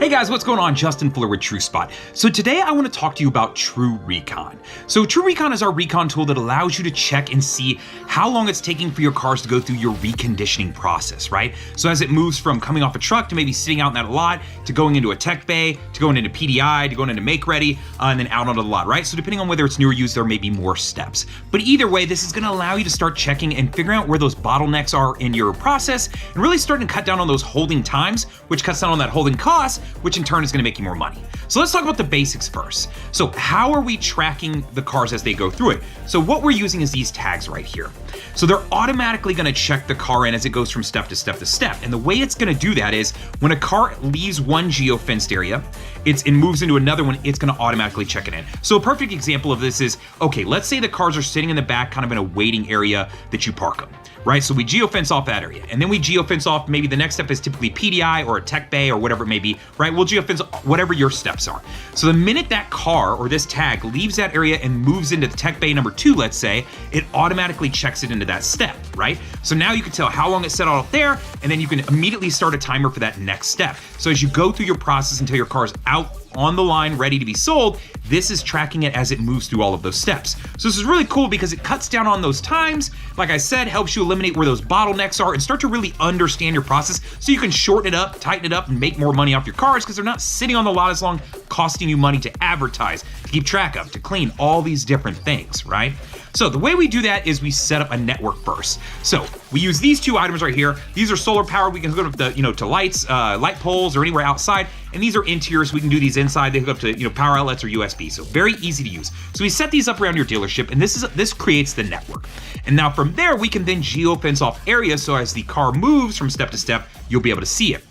Hey guys, what's going on? Justin Fuller with TrueSpot. So today I want to talk to you about TrueRecon. So TrueRecon is our recon tool that allows you to check and see how long it's taking for your cars to go through your reconditioning process, right? So as it moves from coming off a truck to maybe sitting out in that lot, to going into a tech bay, to going into PDI, to going into make ready, and then out onto the lot, right? So depending on whether it's new or used, there may be more steps. But either way, this is going to allow you to start checking and figuring out where those bottlenecks are in your process and really starting to cut down on those holding times, which cuts down on that holding cost, which in turn is gonna make you more money. So let's talk about the basics first. So how are we tracking the cars as they go through it? So what we're using is these tags right here. So they're automatically gonna check the car in as it goes from step to step to step. And the way it's gonna do that is when a car leaves one geo-fenced area, it moves into another one, it's gonna automatically check it in. So a perfect example of this is, okay, let's say the cars are sitting in the back, kind of in a waiting area that you park them, right? So we geo-fence off that area, and then we geo-fence off, maybe the next step is typically PDI or a tech bay or whatever it may be, right? We'll geo-fence whatever your steps are. So the minute that car or this tag leaves that area and moves into the tech bay number 2, let's say, it automatically checks it into that step, right? So now you can tell how long it set out there, and then you can immediately start a timer for that next step. So as you go through your process until your car's out on the line, ready to be sold, this is tracking it as it moves through all of those steps. So this is really cool because it cuts down on those times. Like I said, helps you eliminate where those bottlenecks are and start to really understand your process so you can shorten it up, tighten it up, and make more money off your cars because they're not sitting on the lot as long, costing you money to advertise, to keep track of, to clean, all these different things, right? So the way we do that is we set up a network first. So we use these two items right here. These are solar powered. We can hook up to lights, light poles, or anywhere outside. And these are interiors. We can do these inside. They hook up to power outlets or USB. So very easy to use. So we set these up around your dealership, and this creates the network. And now from there, we can then geo-fence off areas. So as the car moves from step to step, you'll be able to see it.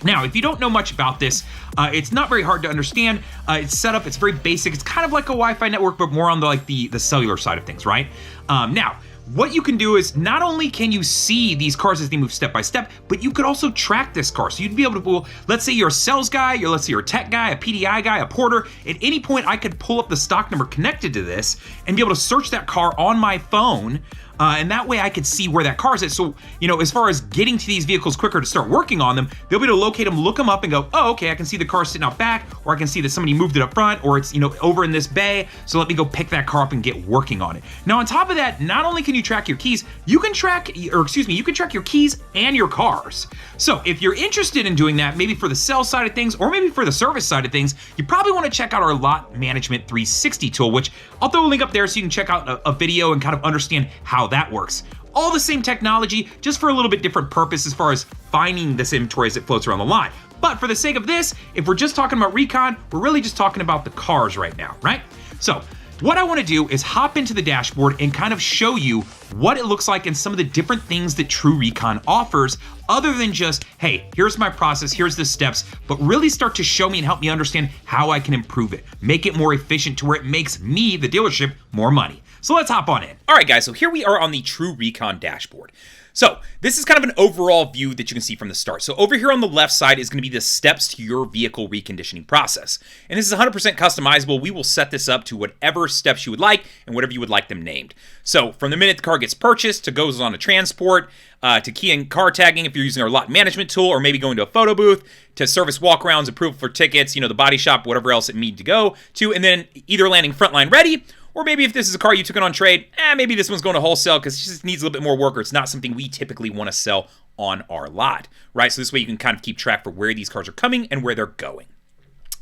Now, if you don't know much about this, it's not very hard to understand. It's set up, it's very basic. It's kind of like a Wi-Fi network, but more on the cellular side of things, right? Now, what you can do is not only can you see these cars as they move step by step, but you could also track this car. So you'd be able to pull, let's say you're a sales guy, let's say you're a tech guy, a PDI guy, a porter. At any point, I could pull up the stock number connected to this and be able to search that car on my phone. And that way I could see where that car is at. So, as far as getting to these vehicles quicker to start working on them, they'll be able to locate them, look them up and go, oh, okay, I can see the car sitting out back, or I can see that somebody moved it up front, or it's, over in this bay. So let me go pick that car up and get working on it. Now, on top of that, not only can you track your keys, you can track your keys and your cars. So if you're interested in doing that, maybe for the sales side of things, or maybe for the service side of things, you probably want to check out our Lot Management 360 tool, which I'll throw a link up there so you can check out a video and kind of understand how that works. All the same technology, just for a little bit different purpose as far as finding this inventory as it floats around the lot. But for the sake of this, if we're just talking about Recon, we're really just talking about the cars right now, right? So what I want to do is hop into the dashboard and kind of show you what it looks like and some of the different things that TrueRecon offers, other than just, hey, here's my process, here's the steps, but really start to show me and help me understand how I can improve it, make it more efficient to where it makes me, the dealership, more money. So let's hop on in. All right, guys, so here we are on the TrueRecon dashboard. So this is kind of an overall view that you can see from the start. So over here on the left side is going to be the steps to your vehicle reconditioning process. And this is 100% customizable. We will set this up to whatever steps you would like and whatever you would like them named. So from the minute the car gets purchased to goes on a transport, to key and car tagging if you're using our lot management tool, or maybe going to a photo booth, to service walkarounds, approval for tickets, the body shop, whatever else it need to go to, and then either landing frontline ready, or maybe if this is a car you took it on trade, maybe this one's going to wholesale because it just needs a little bit more work, or it's not something we typically want to sell on our lot, right? So this way you can kind of keep track for where these cars are coming and where they're going.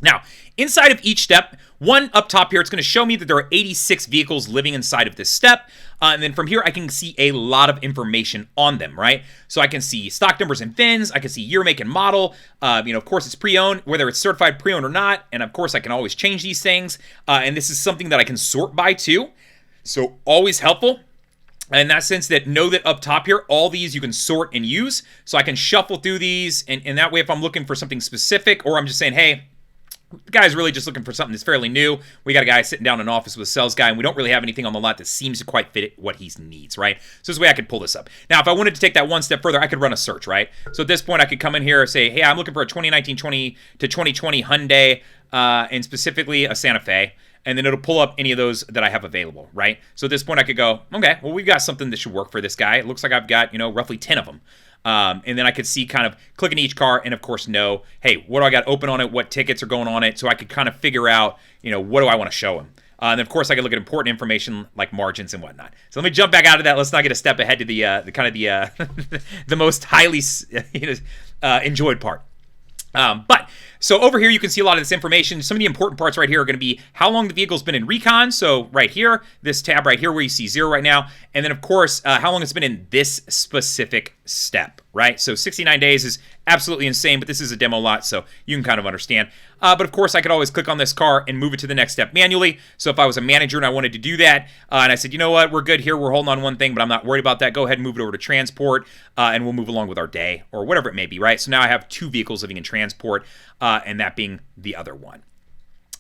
Now, inside of each step, one up top here, it's going to show me that there are 86 vehicles living inside of this step. And then from here, I can see a lot of information on them, right? So I can see stock numbers and VINs. I can see year, make, and model. Of course, it's pre-owned, whether it's certified pre-owned or not. And of course, I can always change these things. And this is something that I can sort by too. So always helpful. In that sense, that know that up top here, all these you can sort and use. So I can shuffle through these. And that way, if I'm looking for something specific, or I'm just saying, hey, the guy's really just looking for something that's fairly new. We got a guy sitting down in an office with a sales guy, and we don't really have anything on the lot that seems to quite fit what he needs, right? So this way I could pull this up. Now, if I wanted to take that one step further, I could run a search, right? So at this point, I could come in here and say, hey, I'm looking for a 2019 to 2020 Hyundai, and specifically a Santa Fe. And then it'll pull up any of those that I have available, right? So at this point, I could go, okay, well, we've got something that should work for this guy. It looks like I've got, roughly 10 of them. And then I could see kind of clicking each car and, of course, know, hey, what do I got open on it? What tickets are going on it? So I could kind of figure out, what do I want to show them? And of course, I could look at important information like margins and whatnot. So let me jump back out of that. Let's not get a step ahead to the the most highly enjoyed part. So over here, you can see a lot of this information. Some of the important parts right here are going to be how long the vehicle's been in recon. So right here, this tab right here where you see 0 right now. And then, of course, how long it's been in this specific step, right? So 69 days is absolutely insane, but this is a demo lot, so you can kind of understand. But of course, I could always click on this car and move it to the next step manually. So if I was a manager and I wanted to do that, and I said, you know what, we're good here, we're holding on one thing, but I'm not worried about that, go ahead and move it over to transport, and we'll move along with our day, or whatever it may be, right? So now I have 2 vehicles living in transport, and that being the other one.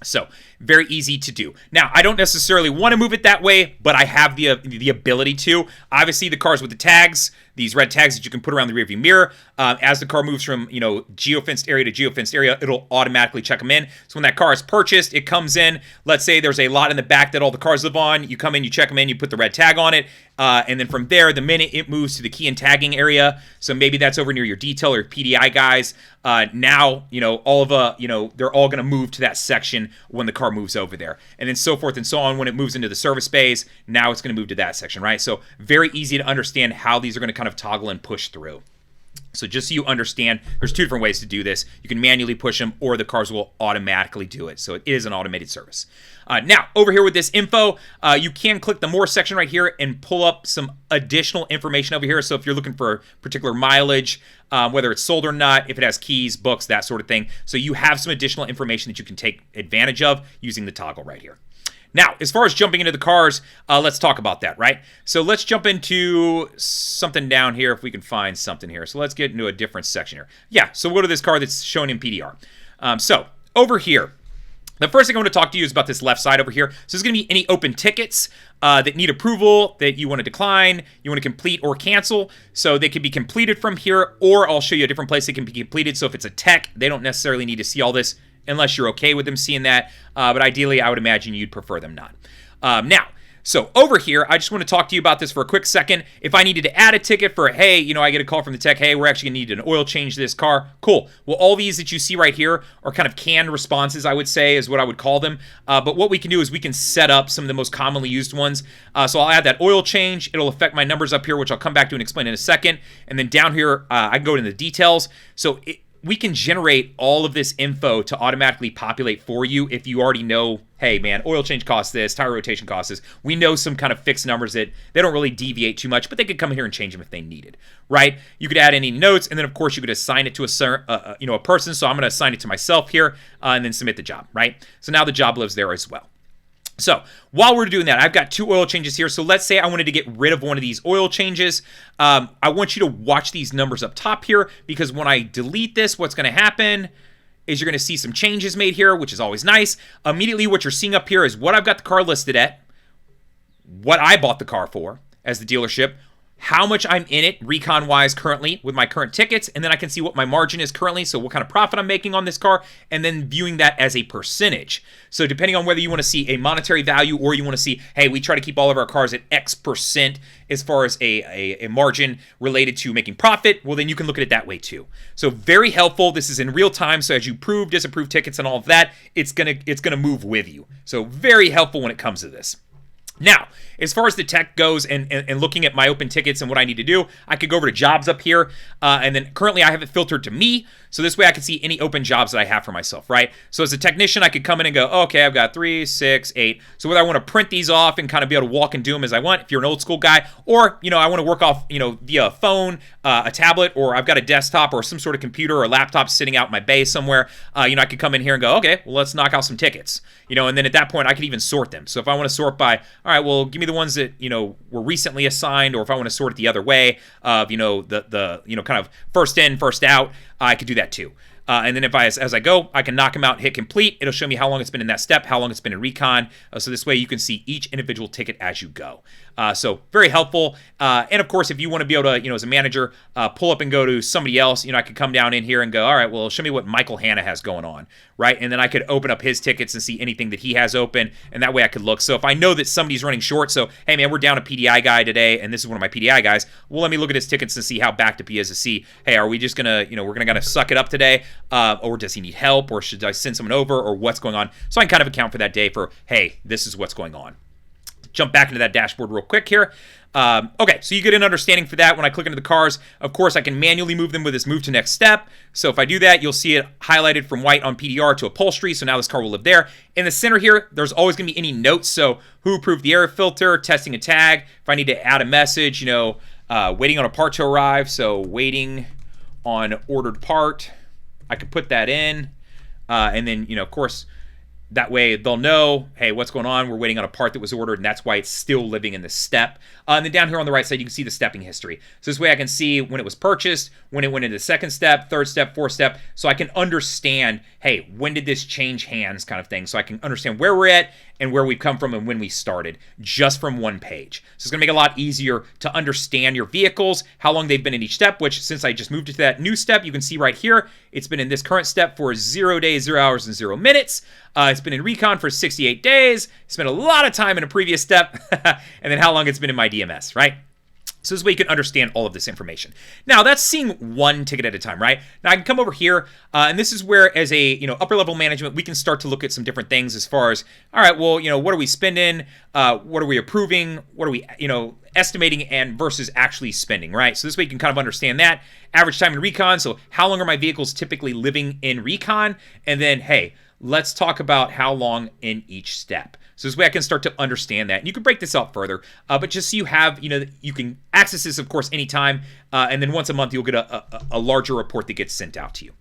So very easy to do. Now, I don't necessarily want to move it that way, but I have the ability to. Obviously, the cars with the tags, these red tags that you can put around the rearview mirror, as the car moves from geofenced area to geofenced area, it'll automatically check them in. So when that car is purchased, it comes in. Let's say there's a lot in the back that all the cars live on. You come in, you check them in, you put the red tag on it, and then from there, the minute it moves to the key and tagging area, so maybe that's over near your detail or PDI guys. Now all of they're all going to move to that section when the car moves over there, and then so forth and so on. When it moves into the service bays, now it's going to move to that section, right? So very easy to understand how these are going to kind of toggle and push through. So just so you understand, there's 2 different ways to do this. You can manually push them, or the cars will automatically do it. So it is an automated service. Now, over here with this info, you can click the More section right here and pull up some additional information over here. So if you're looking for particular mileage, whether it's sold or not, if it has keys, books, that sort of thing. So you have some additional information that you can take advantage of using the toggle right here. Now, as far as jumping into the cars, let's talk about that, right? So let's jump into something down here if we can find something here. So let's get into a different section here. Yeah, so we'll go to this car that's shown in PDR. So over here, the first thing I want to talk to you is about this left side over here. So there's going to be any open tickets that need approval, that you want to decline, you want to complete or cancel. So they can be completed from here, or I'll show you a different place they can be completed. So if it's a tech, they don't necessarily need to see all this unless you're okay with them seeing that. But ideally, I would imagine you'd prefer them not. Now, so over here, I just want to talk to you about this for a quick second. If I needed to add a ticket for, hey, I get a call from the tech, hey, we're actually going to need an oil change to this car. Cool. Well, all these that you see right here are kind of canned responses, I would say, is what I would call them. But what we can do is we can set up some of the most commonly used ones. So I'll add that oil change. It'll affect my numbers up here, which I'll come back to and explain in a second. And then down here, I can go into the details. So we can generate all of this info to automatically populate for you if you already know, hey man, oil change costs this, tire rotation costs this. We know some kind of fixed numbers that they don't really deviate too much, but they could come in here and change them if they needed, right? You could add any notes, and then of course you could assign it to a person. So I'm going to assign it to myself here, and then submit the job, right? So now the job lives there as well. So while we're doing that, I've got 2 oil changes here. So let's say I wanted to get rid of one of these oil changes. I want you to watch these numbers up top here, because when I delete this, what's going to happen is you're going to see some changes made here, which is always nice. Immediately what you're seeing up here is what I've got the car listed at, what I bought the car for as the dealership, how much I'm in it recon-wise currently with my current tickets, and then I can see what my margin is currently, so what kind of profit I'm making on this car, and then viewing that as a percentage. So depending on whether you want to see a monetary value or you want to see, hey, we try to keep all of our cars at X% as far as a margin related to making profit, well, then you can look at it that way too. So very helpful. This is in real time, so as you prove, disapprove tickets and all of that, it's gonna move with you. So very helpful when it comes to this. Now, as far as the tech goes and looking at my open tickets and what I need to do, I could go over to jobs up here, and then currently I have it filtered to me, so this way I can see any open jobs that I have for myself, right? So as a technician, I could come in and go, okay, I've got 3, 6, 8. So whether I want to print these off and kind of be able to walk and do them as I want, if you're an old school guy, or, I want to work off, via a phone, a tablet, or I've got a desktop or some sort of computer or laptop sitting out in my bay somewhere, I could come in here and go, okay, well, let's knock out some tickets, and then at that point, I could even sort them. So if I want to sort by, all right, well, give me the ones that, were recently assigned, or if I want to sort it the other way of, the kind of first in, first out, I could do that too. And then as I go, I can knock them out and hit complete. It'll show me how long it's been in that step, how long it's been in recon. So this way you can see each individual ticket as you go. So very helpful. And of course, if you want to be able to, as a manager, pull up and go to somebody else, I could come down in here and go, all right, well, show me what Michael Hanna has going on, right? And then I could open up his tickets and see anything that he has open, and that way I could look. So if I know that somebody's running short, so, hey, man, we're down a PDI guy today, and this is one of my PDI guys, well, let me look at his tickets and see how backed up he is to see, hey, are we just going to, we're going to suck it up today, or does he need help, or should I send someone over, or what's going on? So I can kind of account for that day for, hey, this is what's going on. Jump back into that dashboard real quick here. Okay, so you get an understanding for that when I click into the cars. Of course, I can manually move them with this move to next step. So if I do that, you'll see it highlighted from white on PDR to upholstery. So now this car will live there. In the center here, there's always going to be any notes. So who approved the air filter, testing a tag. If I need to add a message, waiting on a part to arrive. So waiting on ordered part, I could put that in. And then, of course, that way they'll know, hey, what's going on? We're waiting on a part that was ordered, and that's why it's still living in the step. And then down here on the right side, you can see the stepping history. So this way I can see when it was purchased, when it went into the second step, third step, fourth step, so I can understand, hey, when did this change hands kind of thing? So I can understand where we're at and where we've come from and when we started, just from one page. So it's going to make it a lot easier to understand your vehicles, how long they've been in each step, which since I just moved to that new step, you can see right here, it's been in this current step for 0 days, 0 hours, and 0 minutes. It's been in Recon for 68 days. Spent a lot of time in a previous step, and then how long it's been in my DMS, right? So this way you can understand all of this information. Now that's seeing one ticket at a time, right? Now I can come over here, and this is where, as a upper level management, we can start to look at some different things as far as, all right, well, what are we spending? What are we approving? What are we, estimating and versus actually spending, right? So this way you can kind of understand that. Average time in Recon. So how long are my vehicles typically living in Recon? And then, hey, let's talk about how long in each step. So this way I can start to understand that. And you can break this out further, but just so you have, you can access this, of course, anytime. And then once a month, you'll get a larger report that gets sent out to you.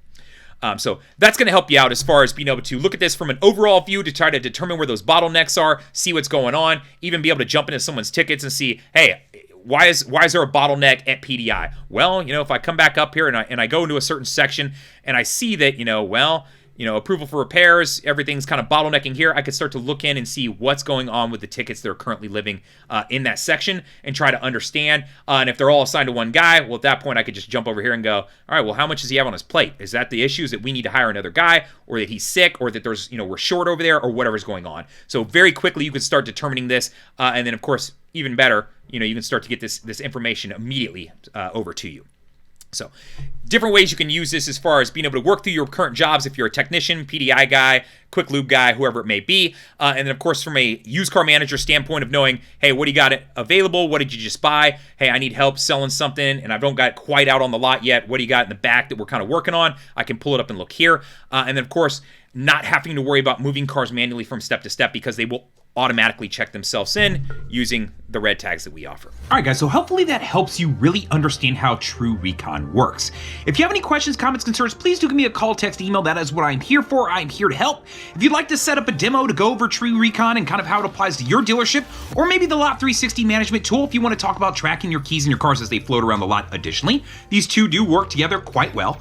So that's going to help you out as far as being able to look at this from an overall view to try to determine where those bottlenecks are, see what's going on, even be able to jump into someone's tickets and see, hey, why is there a bottleneck at PDI? Well, if I come back up here and I go into a certain section and I see that, approval for repairs, everything's kind of bottlenecking here, I could start to look in and see what's going on with the tickets that are currently living in that section and try to understand. And if they're all assigned to one guy, well, at that point, I could just jump over here and go, all right, well, how much does he have on his plate? Is that the issue? Is that we need to hire another guy, or that he's sick, or that there's, we're short over there, or whatever's going on? So very quickly, you can start determining this. And then, of course, even better, you can start to get this information immediately over to you. So different ways you can use this as far as being able to work through your current jobs if you're a technician, PDI guy, quick lube guy, whoever it may be. And then, of course, from a used car manager standpoint of knowing, hey, what do you got available? What did you just buy? Hey, I need help selling something, and I don't got it quite out on the lot yet. What do you got in the back that we're kind of working on? I can pull it up and look here. And then, of course, not having to worry about moving cars manually from step to step because they will automatically check themselves in using the red tags that we offer. All right, guys, so hopefully that helps you really understand how TrueRecon works. If you have any questions, comments, concerns, please do give me a call, text, email. That is what I'm here for. I'm here to help. If you'd like to set up a demo to go over TrueRecon and kind of how it applies to your dealership, or maybe the Lot 360 management tool if you want to talk about tracking your keys in your cars as they float around the lot additionally, these two do work together quite well.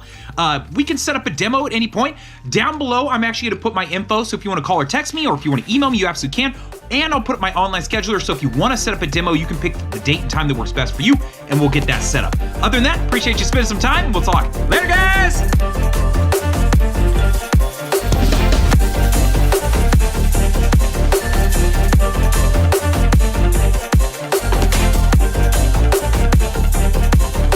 We can set up a demo at any point. Down below, I'm actually going to put my info, so if you want to call or text me, or if you want to email me, you absolutely can. And I'll put up my online scheduler, so if you want to set up a demo, you can pick the date and time that works best for you, and we'll get that set up. Other than that, appreciate you spending some time, and we'll talk later, guys!